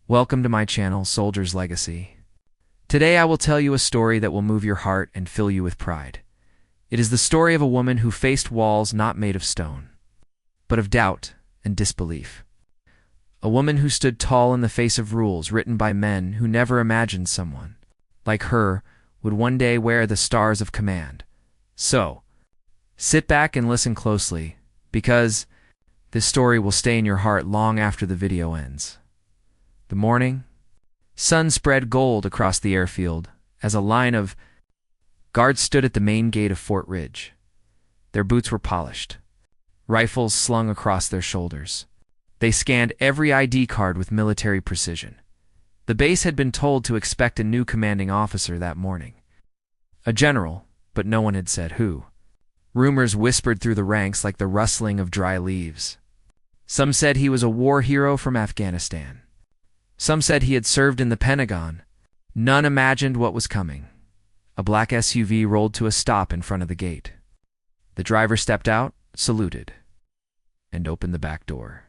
Welcome to my channel, Soldier's Legacy. Today I will tell you a story that will move your heart and fill you with pride. It is the story of a woman who faced walls not made of stone, but of doubt and disbelief. A woman who stood tall in the face of rules written by men who never imagined someone, like her, would one day wear the stars of command. So, sit back and listen closely, because this story will stay in your heart long after the video ends. The morning, sun spread gold across the airfield as a line of guards stood at the main gate of Fort Ridge. Their boots were polished, rifles slung across their shoulders. They scanned every ID card with military precision. The base had been told to expect a new commanding officer that morning. A general, but no one had said who. Rumors whispered through the ranks like the rustling of dry leaves. Some said he was a war hero from Afghanistan. Some said he had served in the Pentagon. None imagined what was coming. A black SUV rolled to a stop in front of the gate. The driver stepped out, saluted, and opened the back door.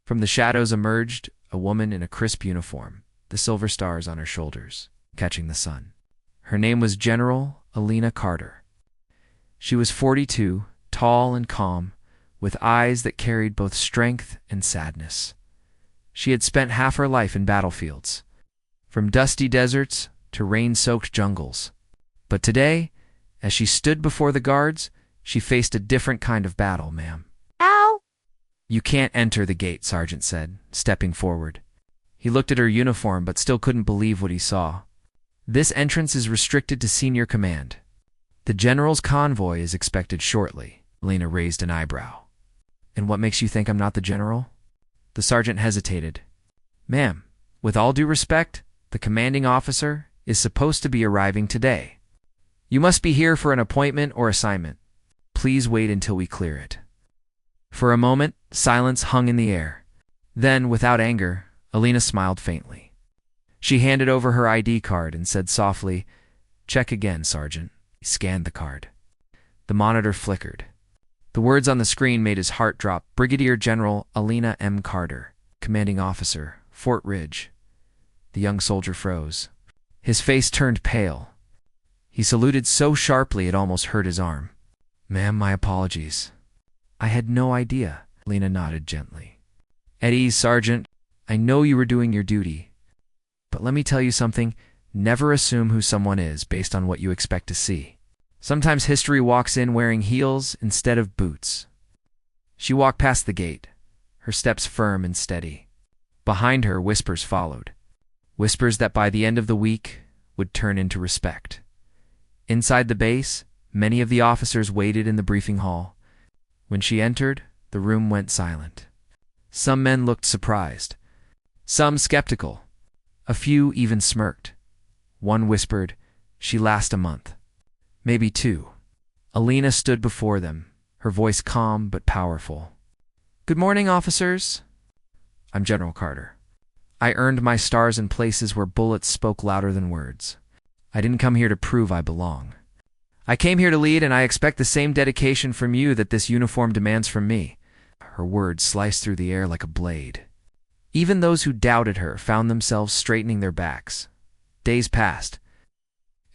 From the shadows emerged a woman in a crisp uniform, the silver stars on her shoulders, catching the sun. Her name was General Alina Carter. She was 42, tall and calm, with eyes that carried both strength and sadness. She had spent half her life in battlefields, from dusty deserts to rain-soaked jungles. But today, as she stood before the guards, she faced a different kind of battle, ma'am. Ow! You can't enter the gate, Sergeant said, stepping forward. He looked at her uniform but still couldn't believe what he saw. This entrance is restricted to senior command. The general's convoy is expected shortly. Lena raised an eyebrow. And what makes you think I'm not the general? The sergeant hesitated. Ma'am, with all due respect, the commanding officer is supposed to be arriving today. You must be here for an appointment or assignment. Please wait until we clear it. For a moment, silence hung in the air. Then, without anger, Alina smiled faintly. She handed over her ID card and said softly, "Check again, Sergeant." He scanned the card. The monitor flickered. The words on the screen made his heart drop. Brigadier General Alina M. Carter, Commanding Officer, Fort Ridge. The young soldier froze. His face turned pale. He saluted so sharply it almost hurt his arm. Ma'am, my apologies. I had no idea. Alina nodded gently. At ease, Sergeant. I know you were doing your duty. But let me tell you something. Never assume who someone is based on what you expect to see. Sometimes history walks in wearing heels instead of boots. She walked past the gate, her steps firm and steady. Behind her, whispers followed. Whispers that by the end of the week would turn into respect. Inside the base, many of the officers waited in the briefing hall. When she entered, the room went silent. Some men looked surprised, some skeptical. A few even smirked. One whispered, "She lasts a month." Maybe 2. Alina stood before them, her voice calm but powerful. "Good morning, officers. I'm General Carter. I earned my stars in places where bullets spoke louder than words. I didn't come here to prove I belong. I came here to lead, and I expect the same dedication from you that this uniform demands from me." Her words sliced through the air like a blade. Even those who doubted her found themselves straightening their backs. Days passed,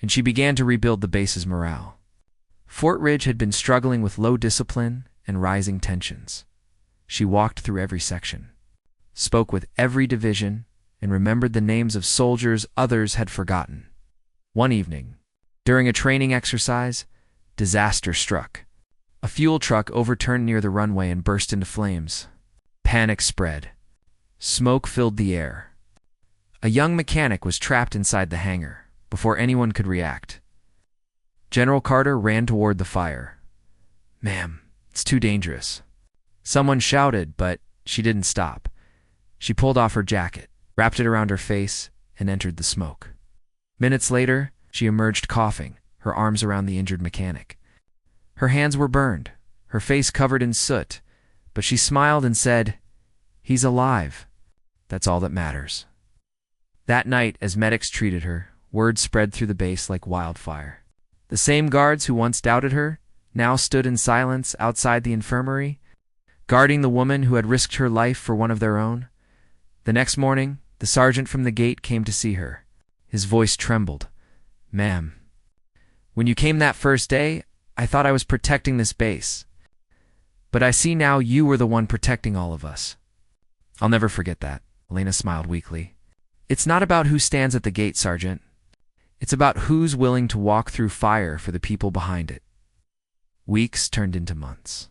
and she began to rebuild the base's morale. Fort Ridge had been struggling with low discipline and rising tensions. She walked through every section, spoke with every division, and remembered the names of soldiers others had forgotten. One evening, during a training exercise, disaster struck. A fuel truck overturned near the runway and burst into flames. Panic spread. Smoke filled the air. A young mechanic was trapped inside the hangar before anyone could react. General Carter ran toward the fire. "Ma'am, it's too dangerous." Someone shouted, but she didn't stop. She pulled off her jacket, wrapped it around her face, and entered the smoke. Minutes later, she emerged coughing, her arms around the injured mechanic. Her hands were burned, her face covered in soot, but she smiled and said, "He's alive. That's all that matters." That night, as medics treated her, word spread through the base like wildfire. The same guards who once doubted her now stood in silence outside the infirmary, guarding the woman who had risked her life for one of their own. The next morning, the sergeant from the gate came to see her. His voice trembled. "Ma'am, when you came that first day, I thought I was protecting this base. But I see now you were the one protecting all of us." "I'll never forget that," Elena smiled weakly. "It's not about who stands at the gate, Sergeant. It's about who's willing to walk through fire for the people behind it." Weeks turned into months.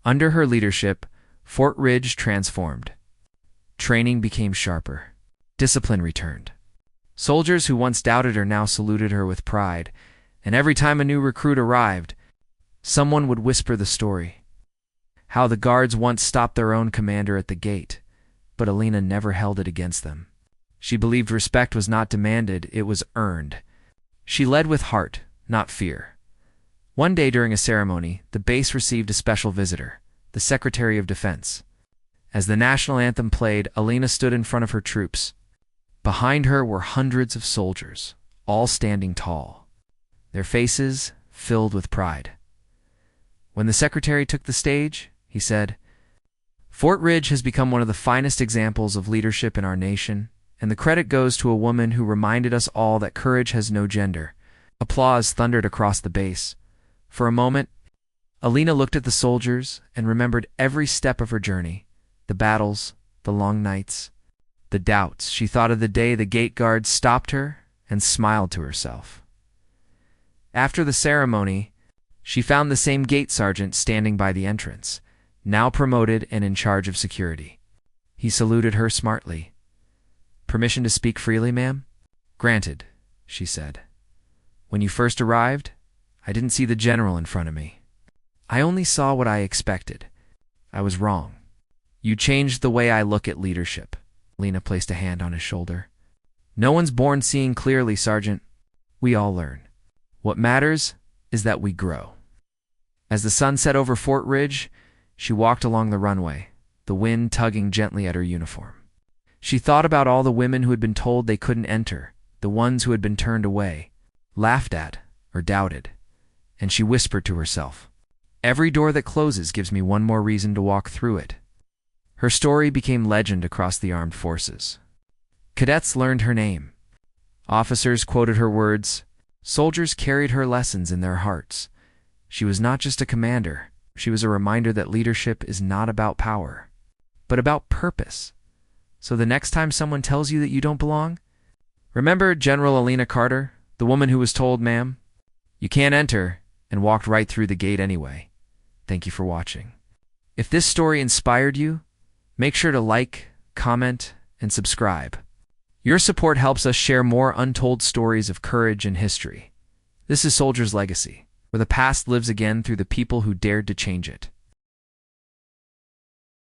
Under her leadership, Fort Ridge transformed. Training became sharper. Discipline returned. Soldiers who once doubted her now saluted her with pride, and every time a new recruit arrived, someone would whisper the story. How the guards once stopped their own commander at the gate, but Elena never held it against them. She believed respect was not demanded, it was earned. She led with heart, not fear. One day during a ceremony, the base received a special visitor, the Secretary of Defense. As the national anthem played, Elena stood in front of her troops. Behind her were hundreds of soldiers, all standing tall, their faces filled with pride. When the secretary took the stage, he said, "Fort Ridge has become one of the finest examples of leadership in our nation, and the credit goes to a woman who reminded us all that courage has no gender." Applause thundered across the base. For a moment, Elena looked at the soldiers and remembered every step of her journey, the battles, the long nights, the doubts. She thought of the day the gate guards stopped her and smiled to herself. After the ceremony, she found the same gate sergeant standing by the entrance, now promoted and in charge of security. He saluted her smartly. "Permission to speak freely, ma'am?" "Granted," she said. "When you first arrived, I didn't see the general in front of me. I only saw what I expected. I was wrong. You changed the way I look at leadership." Lena placed a hand on his shoulder. "No one's born seeing clearly, Sergeant. We all learn. What matters is that we grow." As the sun set over Fort Ridge, she walked along the runway, the wind tugging gently at her uniform. She thought about all the women who had been told they couldn't enter, the ones who had been turned away, laughed at, or doubted, and she whispered to herself, "Every door that closes gives me one more reason to walk through it." Her story became legend across the armed forces. Cadets learned her name. Officers quoted her words. Soldiers carried her lessons in their hearts. She was not just a commander. She was a reminder that leadership is not about power, but about purpose. So the next time someone tells you that you don't belong, remember General Elena Carter, the woman who was told, "Ma'am, you can't enter," and walked right through the gate anyway. Thank you for watching. If this story inspired you, make sure to like, comment, and subscribe. Your support helps us share more untold stories of courage and history. This is Soldier's Legacy, where the past lives again through the people who dared to change it.